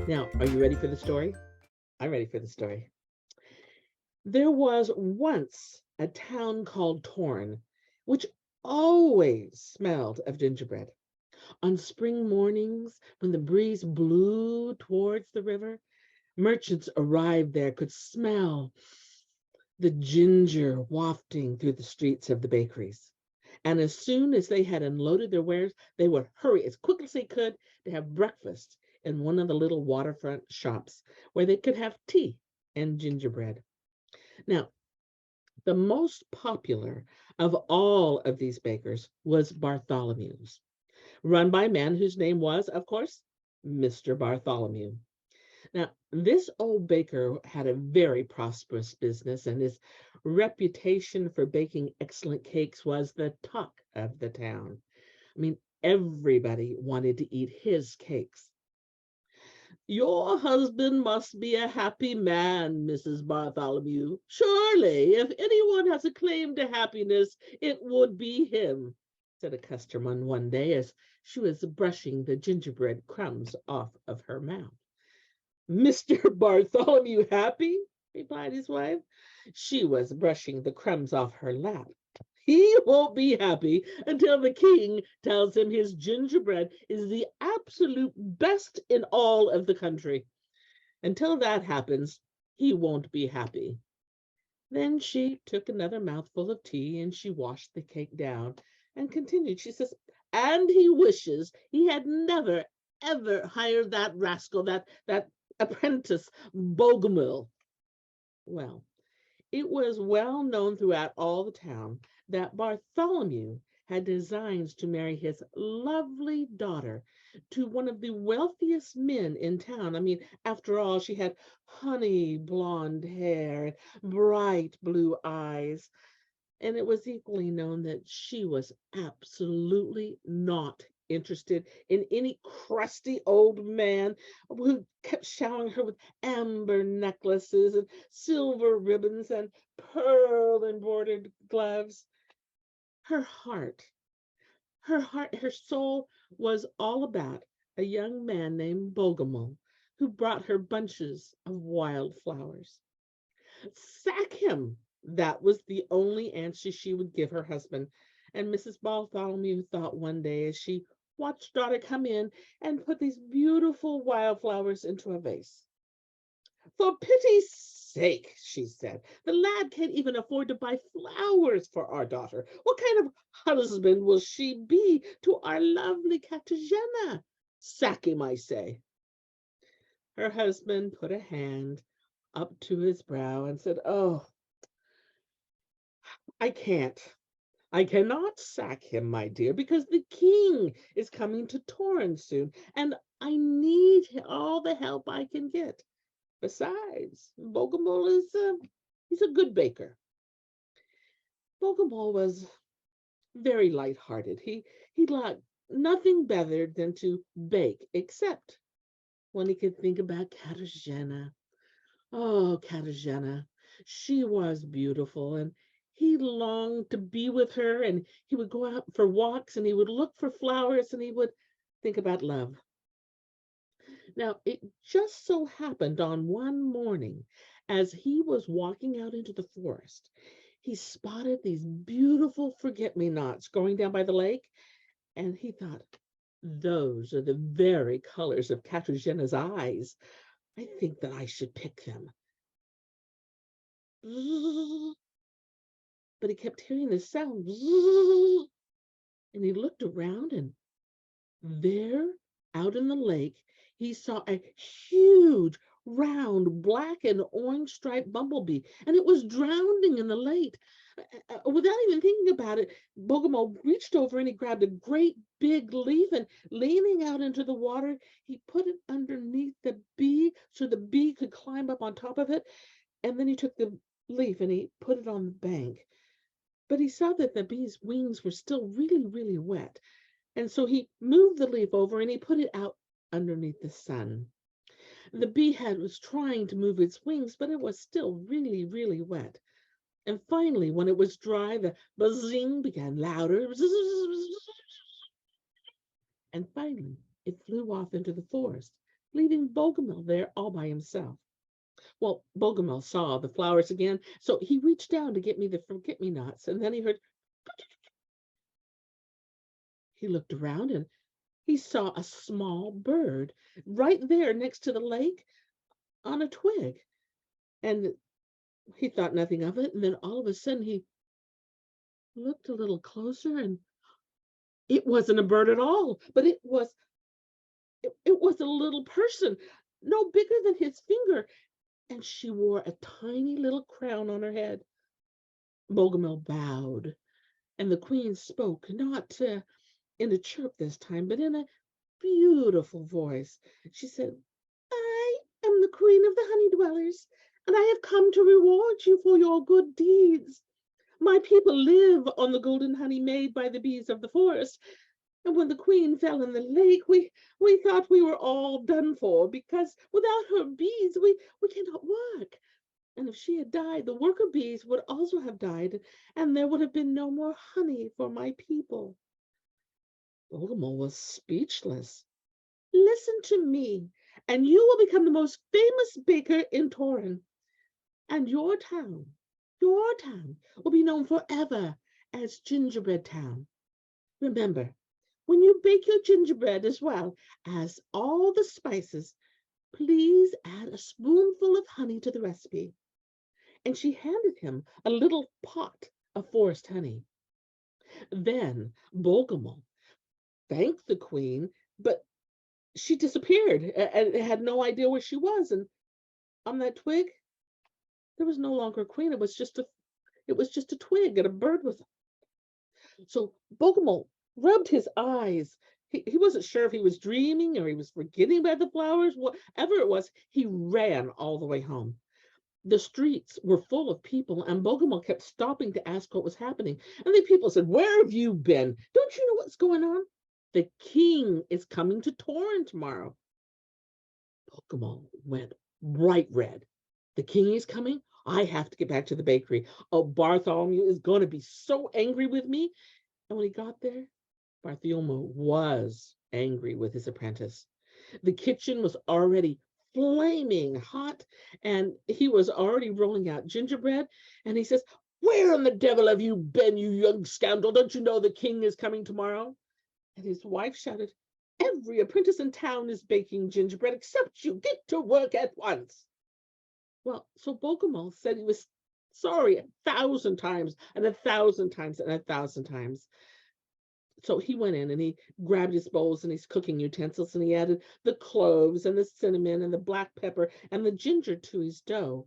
Now, are you ready for the story? I'm ready for the story. There was once a town called Torn, which always smelled of gingerbread. On spring mornings, when the breeze blew towards the river, merchants arrived there could smell the ginger wafting through the streets of the bakeries. And as soon as they had unloaded their wares, they would hurry as quickly as they could to have breakfast in one of the little waterfront shops where they could have tea and gingerbread. Now, the most popular of all of these bakers was Bartholomew's, run by a man whose name was, of course, Mr. Bartholomew. Now, this old baker had a very prosperous business, and his reputation for baking excellent cakes was the talk of the town. I mean, everybody wanted to eat his cakes. Your husband must be a happy man, Mrs. Bartholomew. Surely, if anyone has a claim to happiness, it would be him, said a customer one day as she was brushing the gingerbread crumbs off of her mouth. Mr. Bartholomew happy? Replied his wife. She was brushing the crumbs off her lap. He won't be happy until the king tells him his gingerbread is the absolute best in all of the country. Until that happens, he won't be happy. Then she took another mouthful of tea and she washed the cake down and continued. She says, and he wishes he had never, ever hired that rascal, that apprentice Bogomil. Well, it was well known throughout all the town that Bartholomew had designs to marry his lovely daughter to one of the wealthiest men in town. I mean, after all, she had honey blonde hair, bright blue eyes, and it was equally known that she was absolutely not interested in any crusty old man who kept showering her with amber necklaces and silver ribbons and pearl embroidered gloves. Her heart, her soul was all about a young man named Bogomol who brought her bunches of wild flowers. Sack him. That was the only answer she would give her husband. And Mrs. Bartholomew thought one day as she watched daughter come in and put these beautiful wildflowers into a vase. For pity's sake, she said, the lad can't even afford to buy flowers for our daughter. What kind of husband will she be to our lovely Katarzyna? Sack him, I say. Her husband put a hand up to his brow and said, oh, I can't. I cannot sack him, my dear, because the king is coming to Torrance soon, and I need all the help I can get. Besides, Bogomol is he's a good baker. Bogomol was very light-hearted. He liked nothing better than to bake, except when he could think about Katarzyna. Oh, Katarzyna, she was beautiful, and he longed to be with her, and he would go out for walks, and he would look for flowers, and he would think about love. Now, it just so happened on one morning, as he was walking out into the forest, he spotted these beautiful forget-me-nots going down by the lake, and he thought, those are the very colors of Katarzyna's eyes. I think that I should pick them. But he kept hearing this sound, and he looked around, and there, out in the lake, he saw a huge, round, black and orange striped bumblebee, and it was drowning in the lake. Without even thinking about it, Bogomol reached over and he grabbed a great big leaf, and leaning out into the water, he put it underneath the bee so the bee could climb up on top of it. And then he took the leaf and he put it on the bank. But he saw that the bee's wings were still really, really wet. And so he moved the leaf over and he put it out underneath the sun. The bee head was trying to move its wings, but it was still really, really wet. And finally, when it was dry, the buzzing began louder. And finally, it flew off into the forest, leaving Bogomil there all by himself. Well, Bogomil saw the flowers again, so he reached down to get me the forget-me-nots, and then he heard, he looked around and he saw a small bird right there next to the lake on a twig. And he thought nothing of it. And then all of a sudden he looked a little closer and it wasn't a bird at all, but it was a little person, no bigger than his finger, and she wore a tiny little crown on her head. Bogomil bowed, and the queen spoke, not in a chirp this time, but in a beautiful voice. She said, I am the queen of the honey dwellers, and I have come to reward you for your good deeds. My people live on the golden honey made by the bees of the forest. And when the queen fell in the lake, we thought we were all done for, because without her bees, we cannot work. And if she had died, the worker bees would also have died, and there would have been no more honey for my people. Bogomil was speechless. Listen to me, and you will become the most famous baker in Torin. And your town will be known forever as Gingerbread Town. Remember, when you bake your gingerbread as well as all the spices, please add a spoonful of honey to the recipe. And she handed him a little pot of forest honey. Then Bogomil thanked the queen, but she disappeared and had no idea where she was. And on that twig, there was no longer a queen. It was just a twig, and a bird was. So Bogomil rubbed his eyes. He wasn't sure if he was dreaming or he was forgetting about the flowers. Whatever it was, he ran all the way home. The streets were full of people, and Bogomil kept stopping to ask what was happening. And the people said, where have you been? Don't you know what's going on? The king is coming to Torin tomorrow. Bogomil went bright red. The king is coming? I have to get back to the bakery. Oh, Bartholomew is going to be so angry with me. And when he got there, Bartholomew was angry with his apprentice. The kitchen was already flaming hot, and he was already rolling out gingerbread. And he says, where in the devil have you been, you young scoundrel? Don't you know the king is coming tomorrow? And his wife shouted, every apprentice in town is baking gingerbread except you. Get to work at once. Well, so Bogomil said he was sorry 1,000 times and 1,000 times and 1,000 times. So he went in and he grabbed his bowls and his cooking utensils, and he added the cloves and the cinnamon and the black pepper and the ginger to his dough.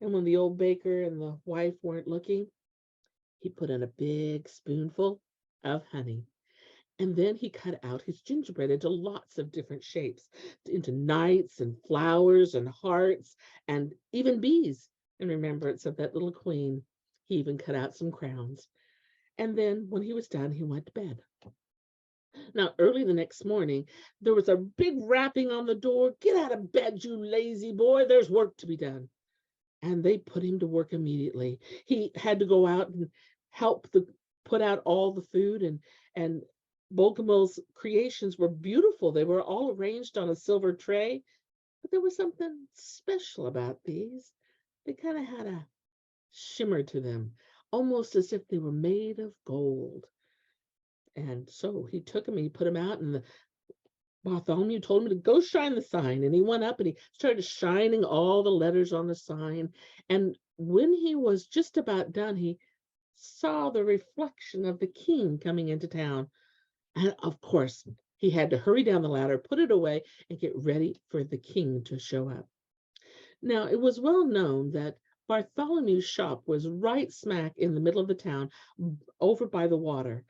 And when the old baker and the wife weren't looking, he put in a big spoonful of honey. And then he cut out his gingerbread into lots of different shapes, into knights and flowers and hearts and even bees in remembrance of that little queen. He even cut out some crowns. And then when he was done, he went to bed. Now, early the next morning, there was a big rapping on the door. Get out of bed, you lazy boy. There's work to be done. And they put him to work immediately. He had to go out and help put out all the food, and Bogomil's creations were beautiful. They were all arranged on a silver tray, but there was something special about these. They kind of had a shimmer to them, almost as if they were made of gold. And so he took them and he put them out, and Bartholomew told him to go shine the sign. And he went up and he started shining all the letters on the sign. And when he was just about done, he saw the reflection of the king coming into town. And of course, he had to hurry down the ladder, put it away, and get ready for the king to show up. Now, it was well known that Bartholomew's shop was right smack in the middle of the town, over by the water.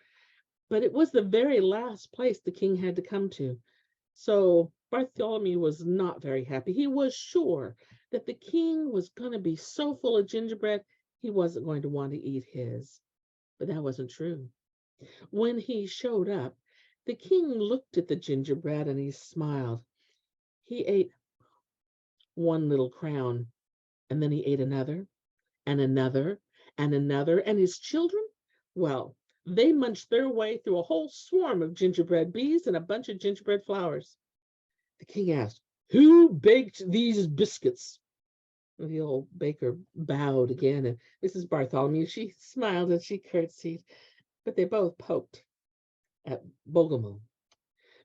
But it was the very last place the king had to come to. So Bartholomew was not very happy. He was sure that the king was going to be so full of gingerbread, he wasn't going to want to eat his. But that wasn't true. When he showed up, the king looked at the gingerbread and he smiled. He ate one little crown, and then he ate another, and another, and another. And his children, well, they munched their way through a whole swarm of gingerbread bees and a bunch of gingerbread flowers. The king asked, Who baked these biscuits? The old baker bowed again, and Mrs. Bartholomew, she smiled and she curtsied, but they both poked at Bogomil.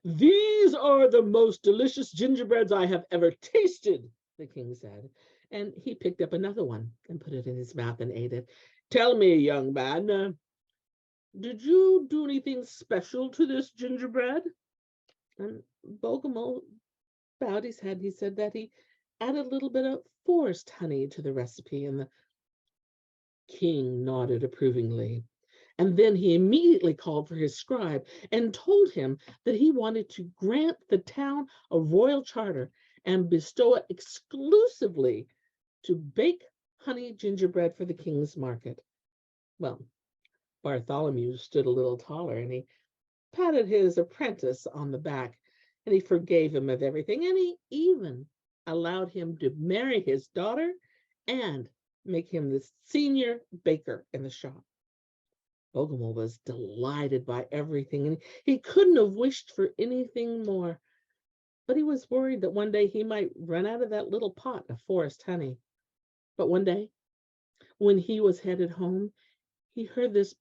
These are the most delicious gingerbreads I have ever tasted, the king said, and he picked up another one and put it in his mouth and ate it. Tell me, young man, did you do anything special to this gingerbread? And Bogomil bowed his head. He said that he added a little bit of forest honey to the recipe, and the king nodded approvingly. And then he immediately called for his scribe and told him that he wanted to grant the town a royal charter and bestow it exclusively to bake honey gingerbread for the king's market. Well, Bartholomew stood a little taller and he patted his apprentice on the back and he forgave him of everything. And he even allowed him to marry his daughter and make him the senior baker in the shop. Bogomil was delighted by everything, and he couldn't have wished for anything more. But he was worried that one day he might run out of that little pot of forest honey. But one day, when he was headed home, he heard this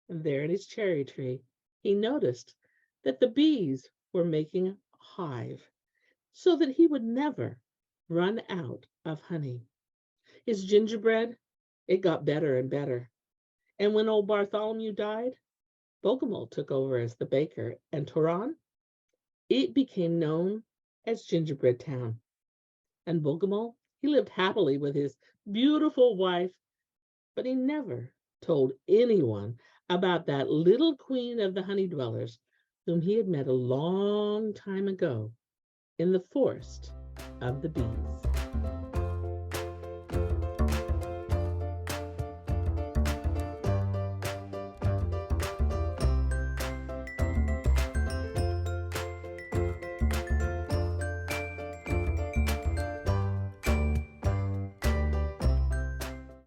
and there in his cherry tree, he noticed that the bees were making a hive so that he would never run out of honey. His gingerbread, it got better and better. And when old Bartholomew died, Bogomil took over as the baker, and Toron, it became known as Gingerbread Town. And Bogomil, he lived happily with his beautiful wife, but he never told anyone about that little queen of the honey dwellers whom he had met a long time ago in the forest of the bees.